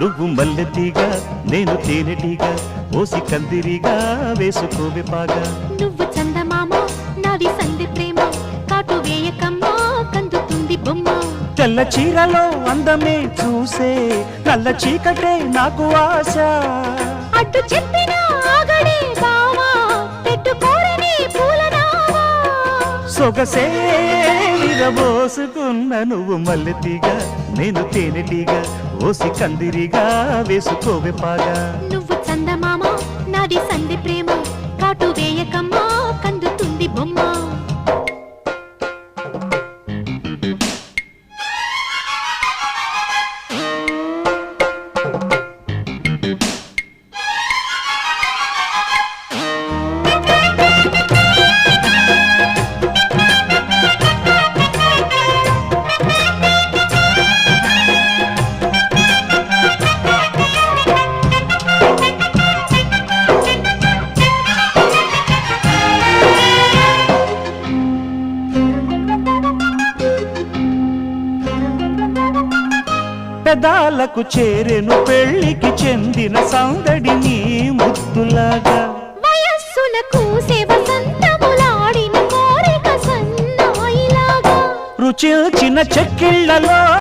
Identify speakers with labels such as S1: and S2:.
S1: నువ్వు మల్లెతీగా నేను తేనెటీగా ఓసి కందిరిగా వేసుకోవే పాగా
S2: నువ్వు చందమామ నాది సంధి ప్రేమ కాటు వేయకమ్మా కందుతుంది బొమ్మ
S1: తెల్ల చీరలో అందమే చూసే నల్ల చీకటే నాకు ఆశ
S2: అడ్డు చెప్పిన ఆగడే బావా పెట్టుకోరని పూలనావా
S1: సొగసే విరబోసుకున్న నువ్వు మల్లెతీగా నేను తేనెటీగా ఓసి కందిరిగా వేసుకోవే పాగా
S2: నువ్వు చందమామ నాది సంధి ప్రేమ కాటు వేయకమ్మా కందుతుంది బొమ్మ
S1: పెదాలకు చేరెను పెళ్లికి చెందిన సందడి నీ ముద్దులాగా
S2: వయస్సులకు సేవ సంతములాడిన కోరిక సన్నాయిలాగా
S1: రుచి చిన్న చెక్కిళ్లలో